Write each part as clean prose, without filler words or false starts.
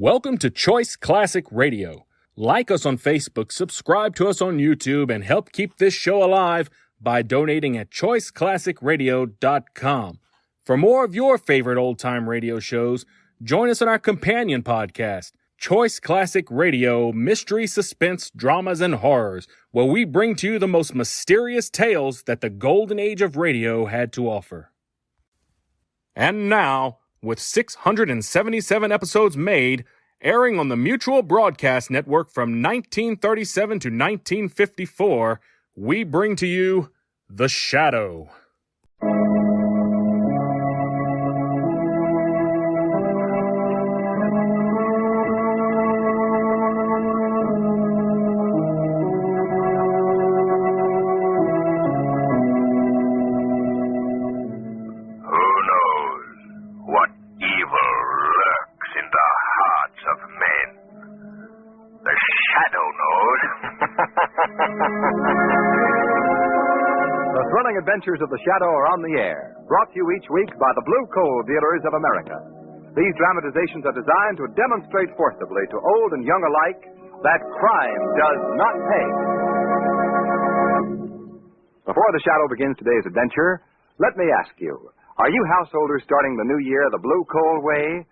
Welcome to Choice Classic Radio. Like us on Facebook, subscribe to us on YouTube, and help keep this show alive by donating at choiceclassicradio.com. For more of your favorite old-time radio shows, join us on our companion podcast, Choice Classic Radio, Mystery, Suspense, Dramas, and Horrors, where we bring to you the most mysterious tales that the golden age of radio had to offer. And now, with 677 episodes made, airing on the Mutual Broadcast Network from 1937 to 1954, we bring to you The Shadow. Adventures of the Shadow are on the air, brought to you each week by the Blue Coal Dealers of America. These dramatizations are designed to demonstrate forcibly to old and young alike that crime does not pay. Before the Shadow begins today's adventure, let me ask you, are you householders starting the new year the Blue Coal way?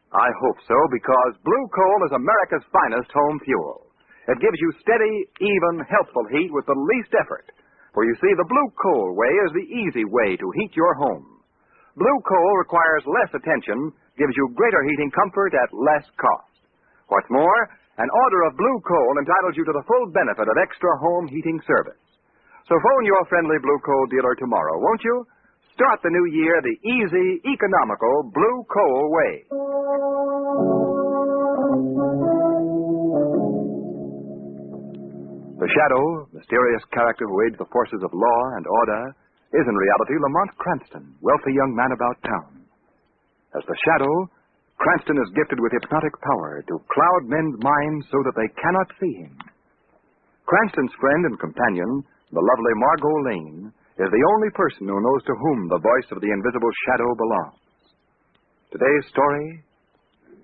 I hope so, because Blue Coal is America's finest home fuel. It gives you steady, even, healthful heat with the least effort. For you see, the Blue Coal way is the easy way to heat your home. Blue Coal requires less attention, gives you greater heating comfort at less cost. What's more, an order of Blue Coal entitles you to the full benefit of extra home heating service. So phone your friendly Blue Coal dealer tomorrow, won't you? Start the new year the easy, economical Blue Coal way. The Shadow, mysterious character who aids the forces of law and order, is in reality Lamont Cranston, wealthy young man about town. As the Shadow, Cranston is gifted with hypnotic power to cloud men's minds so that they cannot see him. Cranston's friend and companion, the lovely Margot Lane, is the only person who knows to whom the voice of the invisible Shadow belongs. Today's story,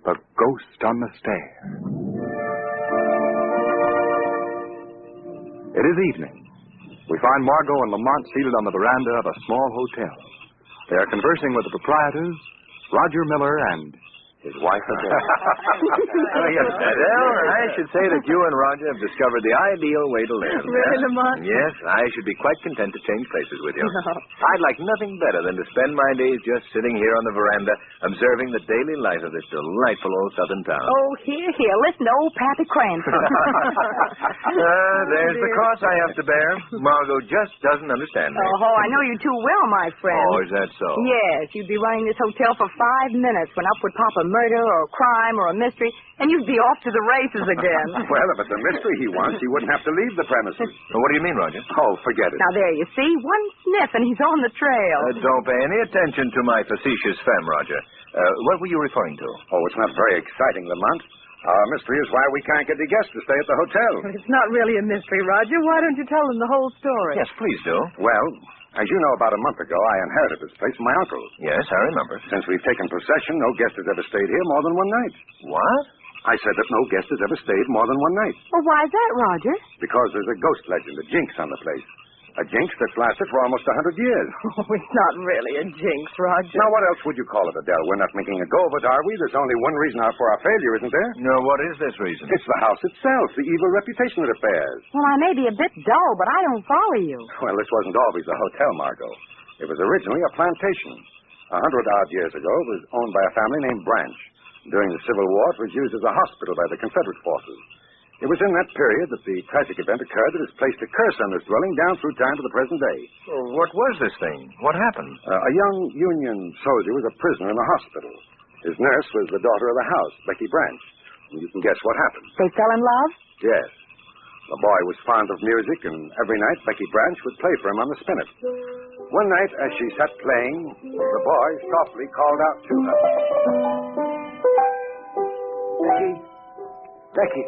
The Ghost on the Stair. It is evening. We find Margot and Lamont seated on the veranda of a small hotel. They are conversing with the proprietors, Roger Miller, and his wife Adele. Yes, Adele, I should say that you and Roger have discovered the ideal way to live. Really, Lamont? Yes, I should be quite content to change places with you. No. I'd like nothing better than to spend my days just sitting here on the veranda, observing the daily life of this delightful old southern town. Oh, here, listen to old Pappy Cranston. There's the cross I have to bear. Margot just doesn't understand me. Oh, I know you too well, my friend. Oh, is that so? Yes, you'd be running this hotel for 5 minutes when up would pop a murder or a crime or a mystery, and you'd be off to the races again. Well, if it's a mystery he wants, he wouldn't have to leave the premises. Well, what do you mean, Roger? Oh, forget it. Now, there you see, one sniff and he's on the trail. Don't pay any attention to my facetious femme, Roger. What were you referring to? Oh, it's not very exciting, Lamont. Our mystery is why we can't get the guests to stay at the hotel. It's not really a mystery, Roger. Why don't you tell them the whole story? Yes, please do. Well, as you know, about a month ago, I inherited this place from my uncle. Yes, I remember. Since we've taken possession, no guest has ever stayed here more than one night. What? I said that no guest has ever stayed more than one night. Well, why is that, Roger? Because there's a ghost legend, a jinx on the place. A jinx that's lasted for almost 100 years. Oh, it's not really a jinx, Roger. Now, what else would you call it, Adele? We're not making a go of it, are we? There's only one reason for our failure, isn't there? No, what is this reason? It's the house itself, the evil reputation that it bears. Well, I may be a bit dull, but I don't follow you. Well, this wasn't always a hotel, Margot. It was originally a plantation. 100-odd years ago, it was owned by a family named Branch. During the Civil War, it was used as a hospital by the Confederate forces. It was in that period that the tragic event occurred that has placed a curse on this dwelling down through time to the present day. Well, what was this thing? What happened? A young Union soldier was a prisoner in a hospital. His nurse was the daughter of the house, Becky Branch. And you can guess what happened. They fell in love? Yes. The boy was fond of music, and every night Becky Branch would play for him on the spinet. One night, as she sat playing, the boy softly called out to her. Becky? Becky?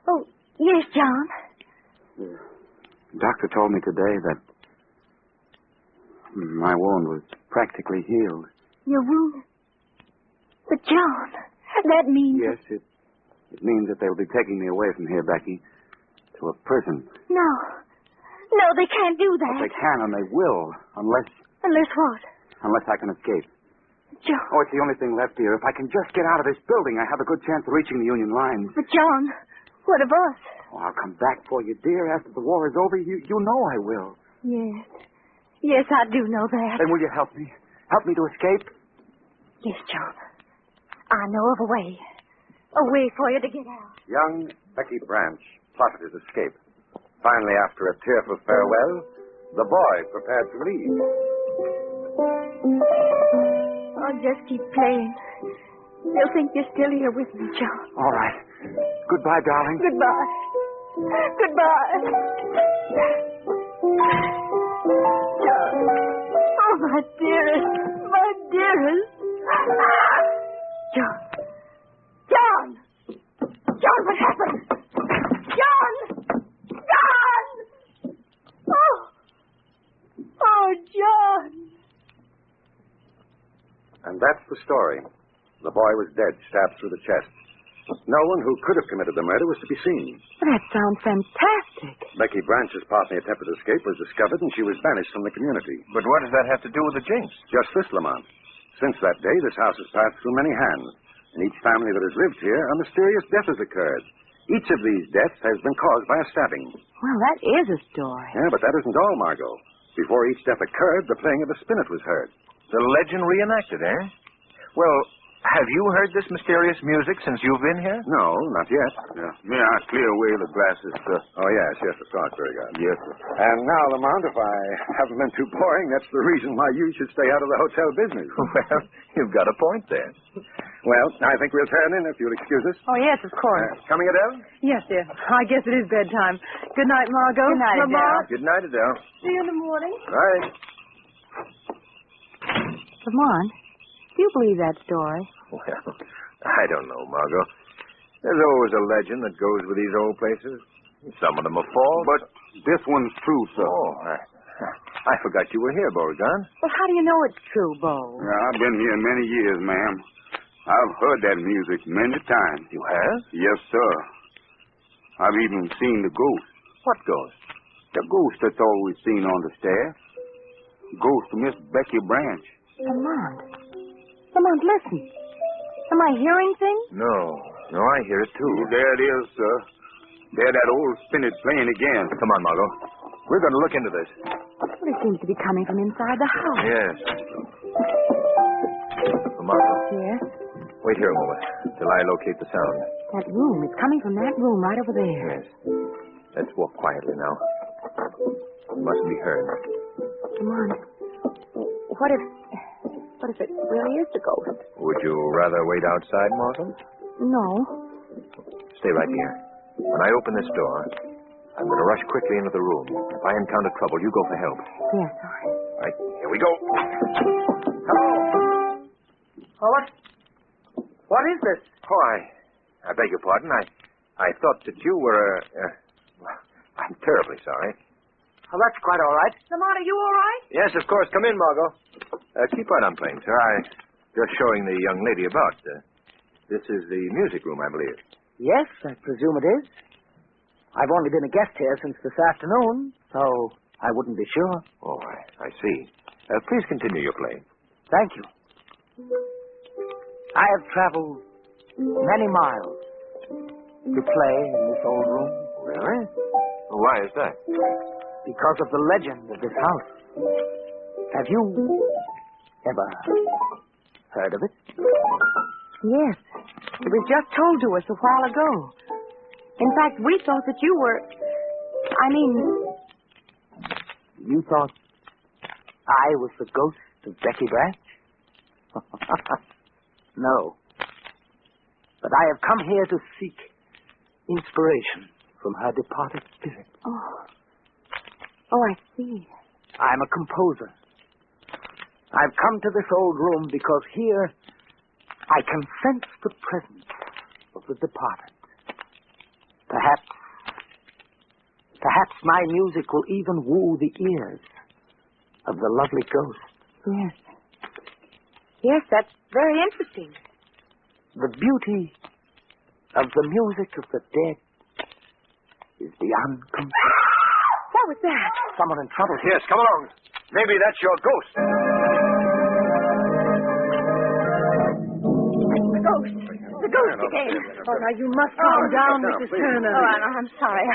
Oh, yes, John. The doctor told me today that my wound was practically healed. Your wound? But, John, that means... Yes, It means that they'll be taking me away from here, Becky, to a prison. No. No, they can't do that. But they can and they will, unless Unless what? I can escape. John. Oh, it's the only thing left here. If I can just get out of this building, I have a good chance of reaching the Union lines. But, John, what of us? Oh, I'll come back for you, dear, after the war is over. You know I will. Yes. Yes, I do know that. Then will you help me? Help me to escape? Yes, John. I know of a way. A way for you to get out. Young Becky Branch plotted his escape. Finally, after a tearful farewell, the boy prepared to leave. Oh, just keep playing. They'll think you're still here with me, John. All right. Goodbye, darling. Goodbye. Goodbye. John. Oh, my dearest. My dearest. John. John! John, what happened? John! John! Oh! Oh, John! And that's the story. The boy was dead, stabbed through the chest. No one who could have committed the murder was to be seen. That sounds fantastic. Becky Branch's partner attempted escape was discovered, and she was banished from the community. But what does that have to do with the jinx? Just this, Lamont. Since that day, this house has passed through many hands. In each family that has lived here, a mysterious death has occurred. Each of these deaths has been caused by a stabbing. Well, that is a story. Yeah, but that isn't all, Margot. Before each death occurred, the playing of a spinet was heard. The legend reenacted, eh? Well, have you heard this mysterious music since you've been here? No, not yet. Yeah. May I clear away the glasses, sir? Oh, yes, of course. Very good. Yes, sir. And now, Lamont, if I haven't been too boring, that's the reason why you should stay out of the hotel business. Well, you've got a point there. Well, I think we'll turn in, if you'll excuse us. Oh, yes, of course. Coming, Adele? Yes, dear. I guess it is bedtime. Good night, Margot. Good night, Lamont. Adele. Good night, Adele. See you in the morning. Right. Lamont, do you believe that story? Well, I don't know, Margot. There's always a legend that goes with these old places. Some of them are false. But this one's true, sir. Oh, I forgot you were here, Beauregard. Well, how do you know it's true, Bo? Yeah, I've been here many years, ma'am. I've heard that music many times. You have? Yes, sir. I've even seen the ghost. What ghost? The ghost that's always seen on the stair. Ghost of Miss Becky Branch. Lamont. Lamont, listen. Am I hearing things? No, I hear it too. There it is, sir. There that old spinet playing again. Come on, Margot. We're going to look into this. Well, it seems to be coming from inside the house. Yes. Margot, Yes? wait here a moment till I locate the sound. That room. It's coming from that room right over there. Yes. Let's walk quietly now. It mustn't be heard. Lamont, what if it really is the ghost? Would you rather wait outside, Margot? No. Stay right here. When I open this door, I'm going to rush quickly into the room. If I encounter trouble, you go for help. Yes, all right. All right, here we go. Hello. Oh, what is this? Oh, I beg your pardon. I thought that you were, I'm terribly sorry. Oh, that's quite all right. Lamont, are you all right? Yes, of course. Come in, Margot. Keep right on playing, sir. I'm just showing the young lady about. This is the music room, I believe. Yes, I presume it is. I've only been a guest here since this afternoon, so I wouldn't be sure. Oh, I see. Please continue your playing. Thank you. I have traveled many miles to play in this old room. Really? Why is that? Because of the legend of this house. Have you ever heard of it? Yes. It was just told to us a while ago. In fact, we thought that you were... You thought I was the ghost of Becky Branch? No. But I have come here to seek inspiration from her departed spirit. Oh, I see. I'm a composer. I've come to this old room because here I can sense the presence of the departed. Perhaps my music will even woo the ears of the lovely ghost. Yes. Yes, that's very interesting. The beauty of the music of the dead is beyond compare. What was that? Someone in trouble. Yes, come along. Maybe that's your ghost. The ghost again. Oh, now you must calm down, Mrs. Turner. Oh, I'm sorry.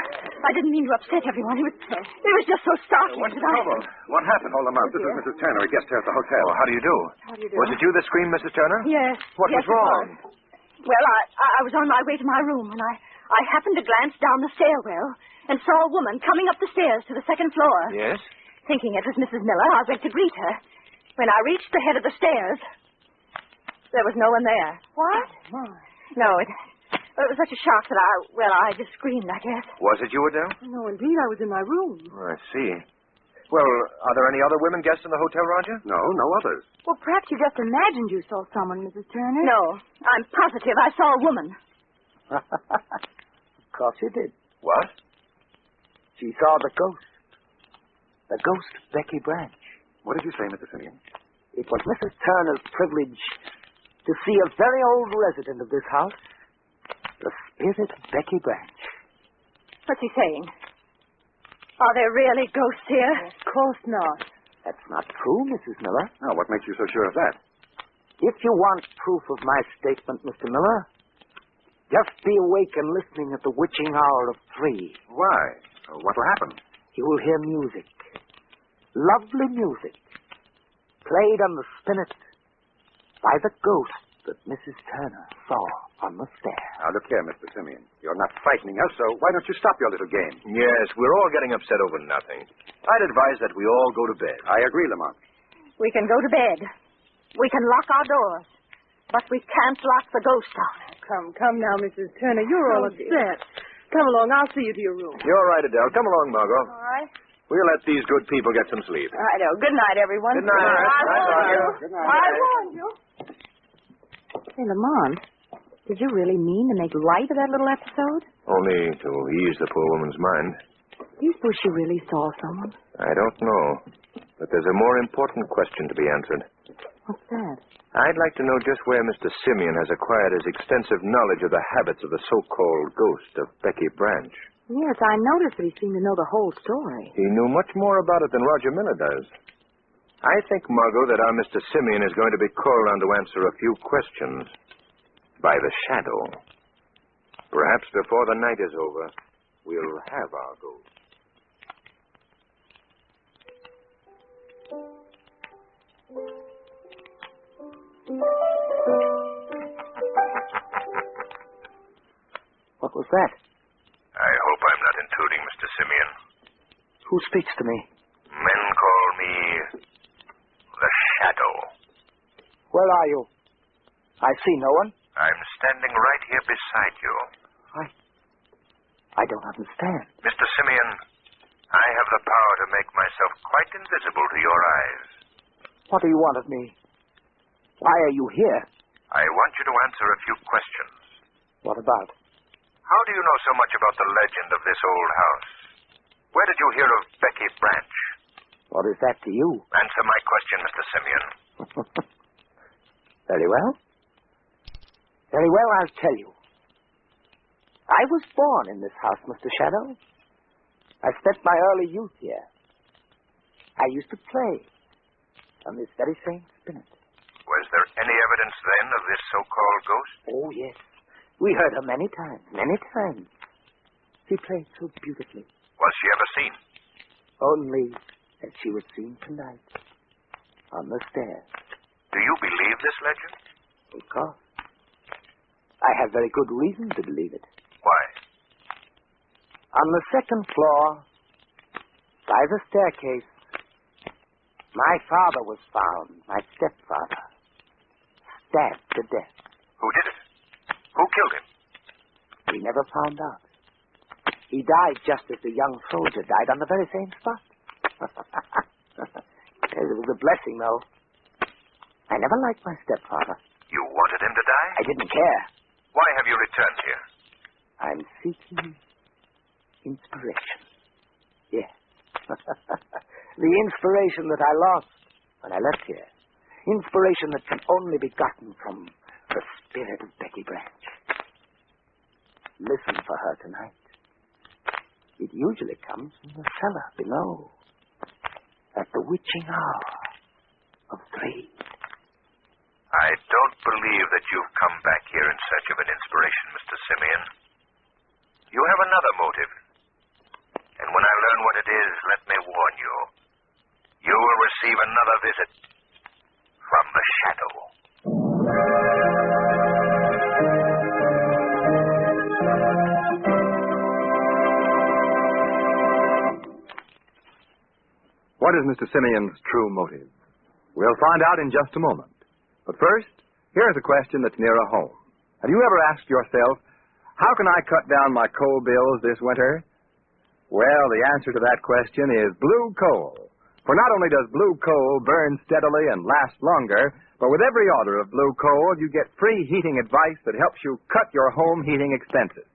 I didn't mean to upset everyone. It was just so startling. What's the trouble? What happened? Hold them up. This is Mrs. Turner, a guest here at the hotel. Oh, how do you do? How do you do? Was it you that screamed, Mrs. Turner? Yes. What Yes, was wrong? it was. Well, I was on my way to my room, and I happened to glance down the stairwell and saw a woman coming up the stairs to the second floor. Yes? Thinking it was Mrs. Miller, I went to greet her. When I reached the head of the stairs, there was no one there. What? No, it was such a shock that I just screamed, I guess. Was it you, Adele? No, indeed, I was in my room. Oh, I see. Well, are there any other women guests in the hotel, Roger? No, no others. Well, perhaps you just imagined you saw someone, Mrs. Turner. No, I'm positive I saw a woman. Of course you did. What? She saw the ghost. The ghost of Becky Branch. What did you say, Mr. Simeon? It was Mrs. Turner's privilege to see a very old resident of this house, the spirit of Becky Branch. What's he saying? Are there really ghosts here? Of course not. That's not true, Mrs. Miller. Now, what makes you so sure of that? If you want proof of my statement, Mr. Miller, just be awake and listening at the witching hour of 3. Why? What'll happen? You will hear music. Lovely music. Played on the spinet by the ghost that Mrs. Turner saw on the stair. Now, look here, Mr. Simeon. You're not frightening us, so why don't you stop your little game? Yes, we're all getting upset over nothing. I'd advise that we all go to bed. I agree, Lamont. We can go to bed. We can lock our doors. But we can't lock the ghost out. Come now, Mrs. Turner. You're all upset. Come along. I'll see you to your room. You're right, Adele. Come along, Margot. All right. We'll let these good people get some sleep. Righto. Good night, everyone. Good night. I warned you. Good night. I warned you. Hey, Lamont, did you really mean to make light of that little episode? Only to ease the poor woman's mind. Do you suppose she really saw someone? I don't know. But there's a more important question to be answered. What's that? I'd like to know just where Mr. Simeon has acquired his extensive knowledge of the habits of the so-called ghost of Becky Branch. Yes, I noticed that he seemed to know the whole story. He knew much more about it than Roger Miller does. I think, Margot, that our Mr. Simeon is going to be called on to answer a few questions by the shadow. Perhaps before the night is over, we'll have our ghost. What was that? I hope I'm not intruding, Mr. Simeon. Who speaks to me? Men call me the Shadow. Where are you? I see no one. I'm standing right here beside you. I don't understand. Mr. Simeon, I have the power to make myself quite invisible to your eyes. What do you want of me? Why are you here? I want you to answer a few questions. What about? How do you know so much about the legend of this old house? Where did you hear of Becky Branch? What is that to you? Answer my question, Mr. Simeon. Very well. Very well, I'll tell you. I was born in this house, Mr. Shadow. I spent my early youth here. I used to play on this very same spinet. Was there any evidence then of this so-called ghost? Oh, yes. We heard her many times, many times. She played so beautifully. Was she ever seen? Only as she was seen tonight on the stairs. Do you believe this legend? Of course. I have very good reason to believe it. Why? On the second floor, by the staircase, my father was found, my stepfather, stabbed to death. Who did it? Who killed him? We never found out. He died just as the young soldier died on the very same spot. It was a blessing, though. I never liked my stepfather. You wanted him to die? I didn't care. Why have you returned here? I'm seeking inspiration. Yes. The inspiration that I lost when I left here. Inspiration that can only be gotten from the spirit of Becky Branch. listen for her tonight. It usually comes from the cellar below at the witching hour of 3. I don't believe that you've come back here in search of an inspiration, Mr. Simeon. You have another motive. And when I learn what it is, let me warn you. You will receive another visit from the shadow. What is Mr. Simeon's true motive? We'll find out in just a moment. But first, here's a question that's nearer home. Have you ever asked yourself, how can I cut down my coal bills this winter? Well, the answer to that question is blue coal. For not only does blue coal burn steadily and last longer, but with every order of blue coal, you get free heating advice that helps you cut your home heating expenses.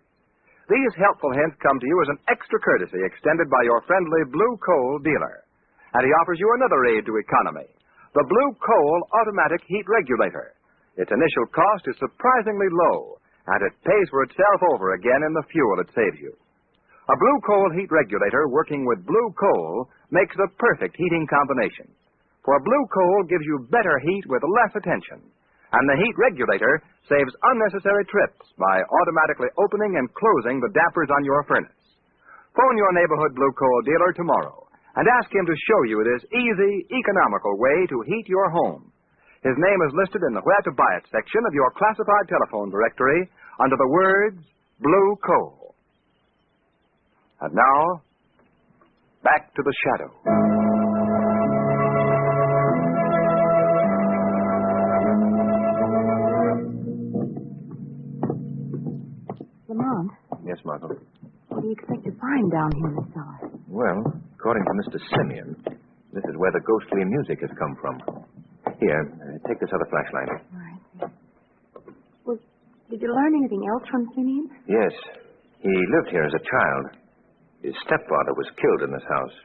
These helpful hints come to you as an extra courtesy extended by your friendly blue coal dealer. And he offers you another aid to economy, the Blue Coal Automatic Heat Regulator. Its initial cost is surprisingly low, and it pays for itself over again in the fuel it saves you. A Blue Coal Heat Regulator working with blue coal makes the perfect heating combination. For blue coal gives you better heat with less attention, and the heat regulator saves unnecessary trips by automatically opening and closing the dampers on your furnace. Phone your neighborhood blue coal dealer tomorrow and ask him to show you this easy, economical way to heat your home. His name is listed in the Where to Buy It section of your classified telephone directory under the words Blue Coal. And now, back to the shadow. Lamont, Yes, Margot. what do you expect to find down here in the cellar? Well, according to Mr. Simeon, this is where the ghostly music has come from. Here, take this other flashlight. All right. Well, did you learn anything else from Simeon? Yes. He lived here as a child. His stepfather was killed in this house,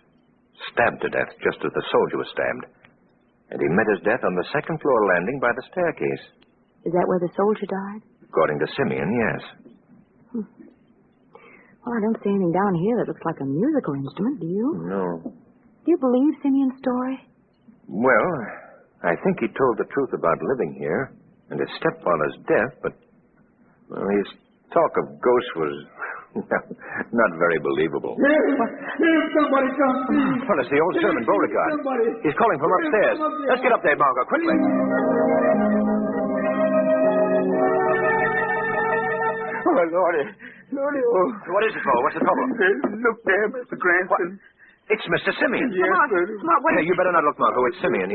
stabbed to death just as the soldier was stabbed. And he met his death on the second-floor landing by the staircase. Is that where the soldier died? According to Simeon, yes. Well, I don't see anything down here that looks like a musical instrument, do you? No. Do you believe Simeon's story? Well, I think he told the truth about living here and his stepfather's death, but his talk of ghosts was not very believable. Here, somebody come, please. Well, it's the old servant, Beauregard. Somebody. He's calling from upstairs. Let's get up there, Margot, quickly. Oh, Lordy. Lordy, oh. What is it, Bo? What's the trouble? Look there, Mr. Cranston. It's Mr. Simeon. Yes, sir. Lamont, Hey, you better not look, Margot. It's Simeon.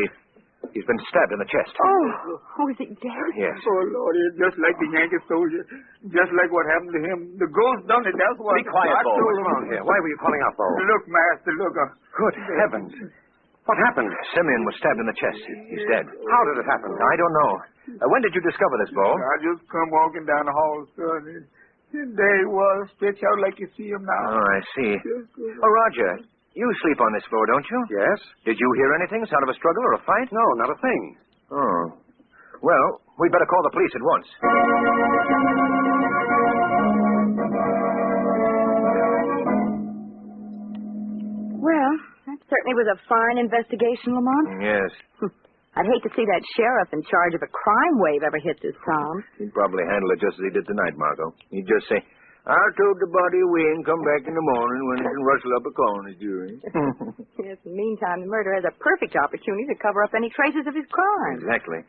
He's been stabbed in the chest. Oh, is he dead? Yes. Oh, Lordy, just like the Yankee soldier. Just like what happened to him. The ghost done it, that's what. Be quiet, I Bo. told What's him. wrong here? Why were you calling out, Bo? Look, Master, look. Good heavens. What happened? Simeon was stabbed in the chest. He's dead. How did it happen? I don't know. When did you discover this, Bo? I just come walking down the hall, son, and there he was, stretched out like you see him now. Oh, I see. Oh, Roger, you sleep on this floor, don't you? Yes? Did you hear anything? Sound of a struggle or a fight? No, not a thing. Oh. Well, we'd better call the police at once. Well, that certainly was a fine investigation, Lamont. Yes. I'd hate to see that sheriff in charge of a crime wave ever hit this town. He'd probably handle it just as he did tonight, Margot. He'd just say, I'll tote the body away and come back in the morning when he can rustle up a coroner's jury. Yes, in the meantime, the murderer has a perfect opportunity to cover up any traces of his crime. Exactly.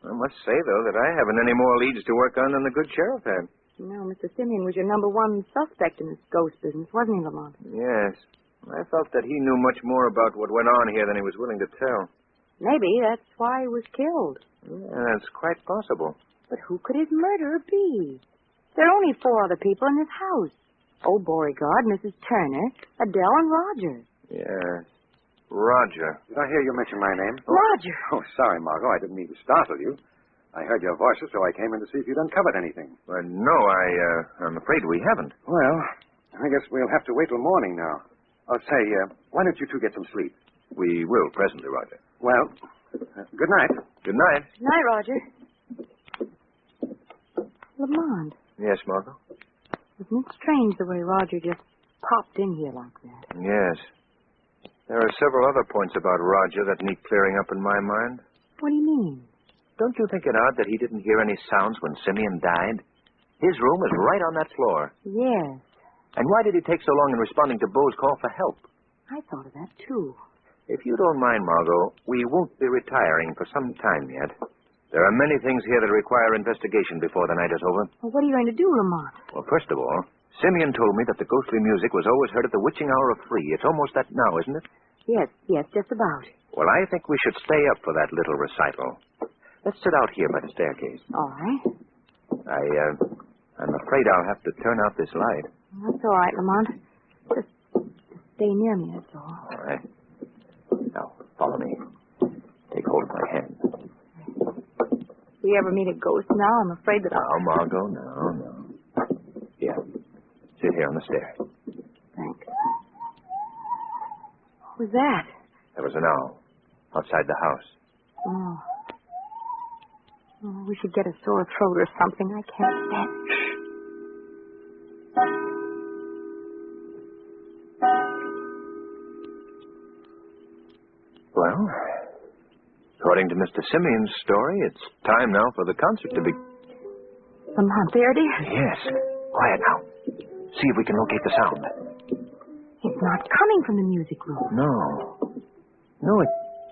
I must say, though, that I haven't any more leads to work on than the good sheriff had. No, Mr. Simeon was your number one suspect in this ghost business, wasn't he, Lamont? Yes. I felt that he knew much more about what went on here than he was willing to tell. Maybe that's why he was killed. Yeah, that's quite possible. But who could his murderer be? There are only 4 other people in this house. Old Beauregard, Mrs. Turner, Adele, and Roger. Yes. Roger. Did I hear you mention my name? Roger! Oh, sorry, Margot. I didn't mean to startle you. I heard your voices, so I came in to see if you'd uncovered anything. No, I'm afraid we haven't. Well, I guess we'll have to wait till morning now. I'll say, why don't you two get some sleep? We will presently, Roger. Well, good night. Good night. Night, Roger. Lamont, Yes, Margot? Isn't it strange the way Roger just popped in here like that? Yes. There are several other points about Roger that need clearing up in my mind. What do you mean? Don't you think it odd that he didn't hear any sounds when Simeon died? His room is right on that floor. Yes. And why did he take so long in responding to Bo's call for help? I thought of that, too. If you don't mind, Margot, we won't be retiring for some time yet. There are many things here that require investigation before the night is over. Well, what are you going to do, Lamont? Well, first of all, Simeon told me that the ghostly music was always heard at the witching hour of 3. It's almost that now, isn't it? Yes, just about. Well, I think we should stay up for that little recital. Let's sit out here by the staircase. All right. I'm afraid I'll have to turn out this light. That's all right, Lamont. Just stay near me, that's all. All right. Now, follow me. Take hold of my hand. If we ever meet a ghost now, I'm afraid that Now, Margot, no. Here. Sit here on the stair. Thanks. What was that? There was an owl outside the house. Oh, we should get a sore throat or something. I can't stand it. Well, according to Mr. Simeon's story, it's time now for the concert to be... Lamont, there it is. Yes. Quiet now. See if we can locate the sound. It's not coming from the music room. No,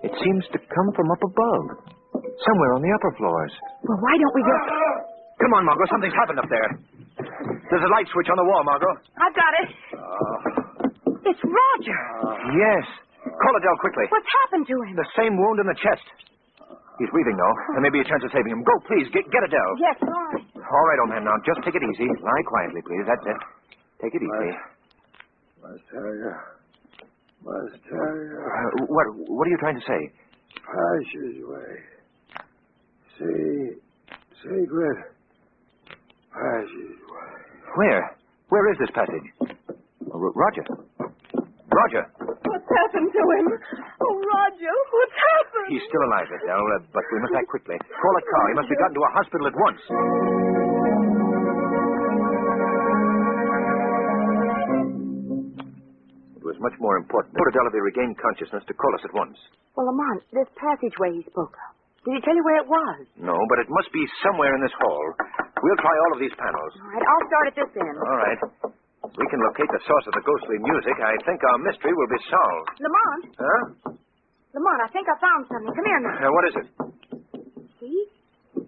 it seems to come from up above. Somewhere on the upper floors. Well, why don't we go... Come on, Margot. Something's happened up there. There's a light switch on the wall, Margot. I've got it. It's Roger. Yes. Call Adele quickly. What's happened to him? The same wound in the chest. He's breathing, though. There may be a chance of saving him. Go, please. Get Adele. Yes, all right. All right, old man. Now, just take it easy. Lie quietly, please. That's it. Take it easy. Must tell you. What are you trying to say? Passageway. Secret passageway. Where is this passage? Roger. What's happened to him? Oh, Roger, what's happened? He's still alive, Adele, but we must act quickly. Call a car. He must be gotten to a hospital at once. It was much more important for Adele to regain consciousness to call us at once. Well, Lamont, this passageway he spoke of. Did he tell you where it was? No, but it must be somewhere in this hall. We'll try all of these panels. All right, I'll start at this end. All right. If we can locate the source of the ghostly music, I think our mystery will be solved. Lamont? Huh? Lamont, I think I found something. Come here now. What is it? See? The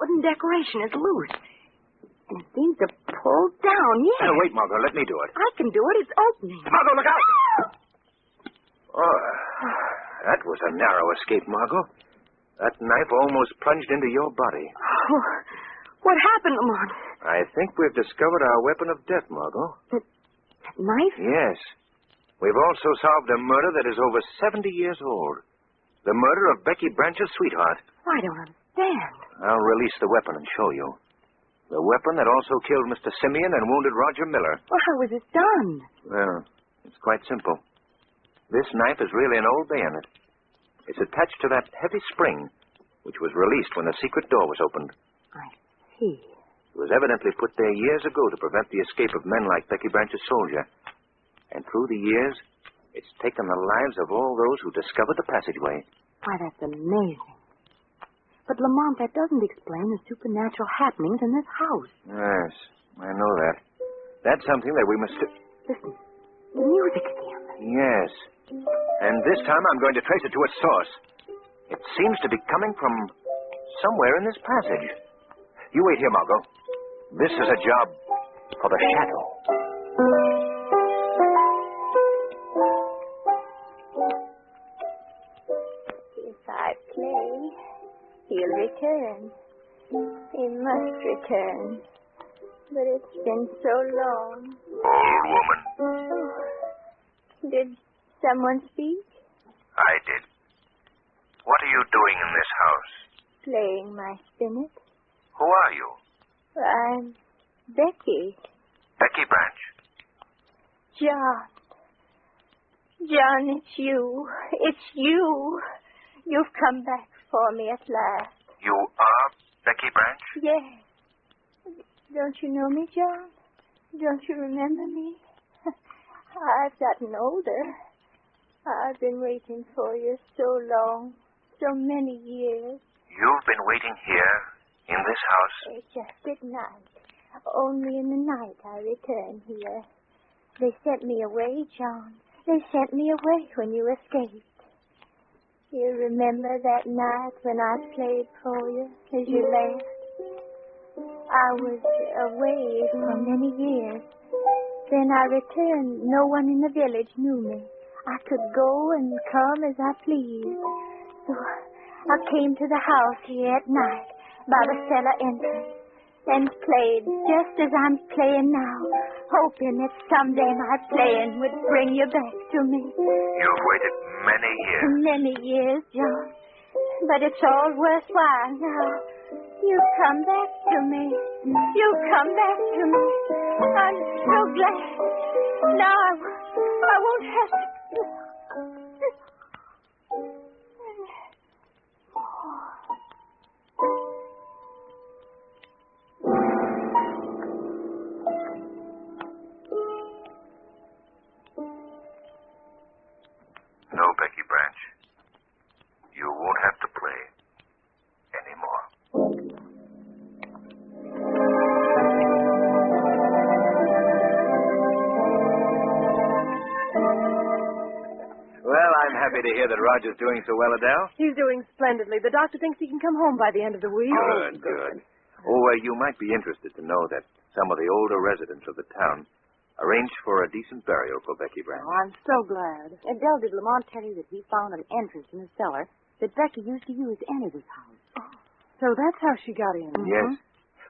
wooden decoration is loose. And it seems to pull down, yes. Wait, Margot, let me do it. I can do it. It's opening. Margot, look out! Oh, that was a narrow escape, Margot. That knife almost plunged into your body. Oh, what happened, Lamont? I think we've discovered our weapon of death, Margot. That knife? Yes. We've also solved a murder that is over 70 years old. The murder of Becky Branch's sweetheart. I don't understand. I'll release the weapon and show you. The weapon that also killed Mr. Simeon and wounded Roger Miller. Well, how was it done? Well, it's quite simple. This knife is really an old bayonet. It's attached to that heavy spring, which was released when the secret door was opened. I see. It was evidently put there years ago to prevent the escape of men like Becky Branch's soldier. And through the years, it's taken the lives of all those who discovered the passageway. Why, that's amazing. But, Lamont, that doesn't explain the supernatural happenings in this house. Yes, I know that. That's something that we must... Listen, the music again. Yes. And this time I'm going to trace it to its source. It seems to be coming from somewhere in this passage. You wait here, Margot. This is a job for the shadow. If I play, he'll return. He must return. But it's been so long. Old woman. Oh, did someone speak? I did. What are you doing in this house? Playing my spinet. Who are you? I'm Becky. Becky Branch. John. John, it's you. It's you. You've come back for me at last. You are Becky Branch? Yes. Don't you know me, John? Don't you remember me? I've gotten older. I've been waiting for you so long, so many years. You've been waiting here, in this house? Just at night. Only in the night I return here. They sent me away, John. They sent me away when you escaped. You remember that night when I played for you as you left? I was away for many years. Then I returned. No one in the village knew me. I could go and come as I pleased. So I came to the house here at night by the cellar entrance and played just as I'm playing now, hoping that someday my playing would bring you back to me. You've waited many years. Many years, John. But it's all worthwhile now. You've come back to me. You've come back to me. I'm so glad. Now I won't have to... No, Becky Branch. You won't have to play anymore. Well, I'm happy to hear that Roger's doing so well, Adele. He's doing splendidly. The doctor thinks he can come home by the end of the week. Good. Oh, you might be interested to know that some of the older residents of the town arranged for a decent burial for Becky Branch. Oh, I'm so glad. Adele, did Lamont tell you that he found an entrance in the cellar that Becky used to use to enter this house? Oh, so that's how she got in. Yes.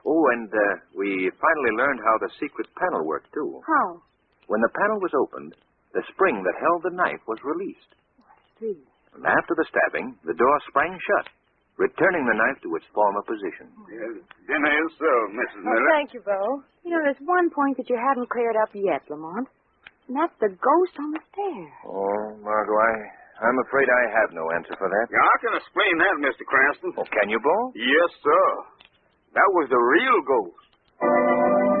Oh, and we finally learned how the secret panel worked, too. How? When the panel was opened, the spring that held the knife was released. I see. And after the stabbing, the door sprang shut, returning the knife to its former position. Yes, dinner is served, Mrs. Oh, Miller. thank you, Bo. You know, there's one point that you haven't cleared up yet, Lamont, and that's the ghost on the stair. Oh, Margot, I'm afraid I have no answer for that. Yeah, I can explain that, Mr. Cranston. Oh, can you, Bo? Yes, sir. That was the real ghost.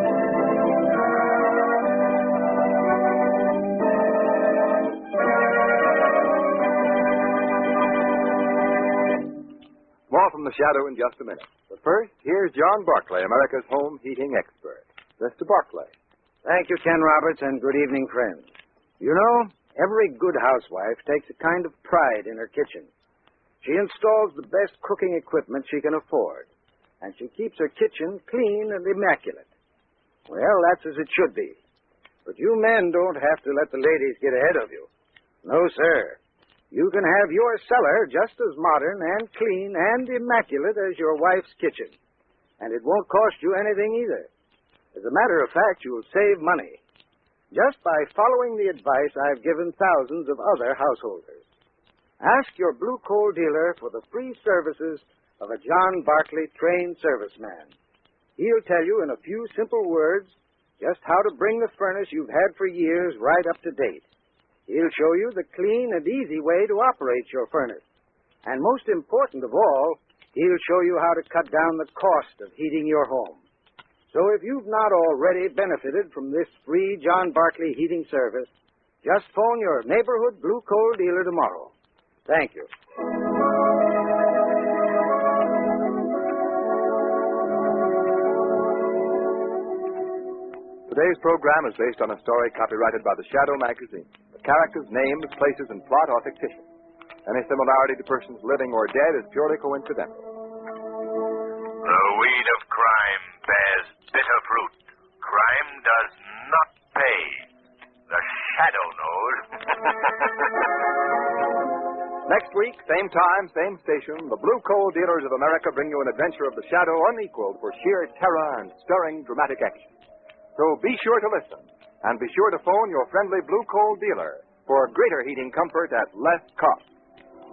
More from the shadow in just a minute. But first, here's John Barclay, America's home heating expert. Mr. Barclay. Thank you, Ken Roberts, and good evening, friends. You know, every good housewife takes a kind of pride in her kitchen. She installs the best cooking equipment she can afford, and she keeps her kitchen clean and immaculate. Well, that's as it should be. But you men don't have to let the ladies get ahead of you. No, sir. You can have your cellar just as modern and clean and immaculate as your wife's kitchen. And it won't cost you anything either. As a matter of fact, you'll save money just by following the advice I've given thousands of other householders. Ask your blue coal dealer for the free services of a John Barclay trained serviceman. He'll tell you in a few simple words just how to bring the furnace you've had for years right up to date. He'll show you the clean and easy way to operate your furnace. And most important of all, he'll show you how to cut down the cost of heating your home. So if you've not already benefited from this free John Barclay heating service, just phone your neighborhood blue coal dealer tomorrow. Thank you. Today's program is based on a story copyrighted by the Shadow magazine. The characters, names, places, and plot are fictitious. Any similarity to persons living or dead is purely coincidental. The weed of crime bears bitter fruit. Crime does not pay. The shadow knows. Next week, same time, same station, the Blue Coal Dealers of America bring you an adventure of the shadow unequaled for sheer terror and stirring dramatic action. So be sure to listen, and be sure to phone your friendly Blue Coal dealer for greater heating comfort at less cost.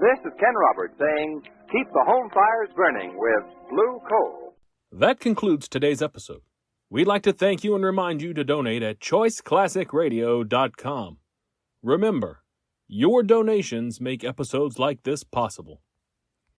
This is Ken Roberts saying, keep the home fires burning with Blue Coal. That concludes today's episode. We'd like to thank you and remind you to donate at choiceclassicradio.com. Remember, your donations make episodes like this possible.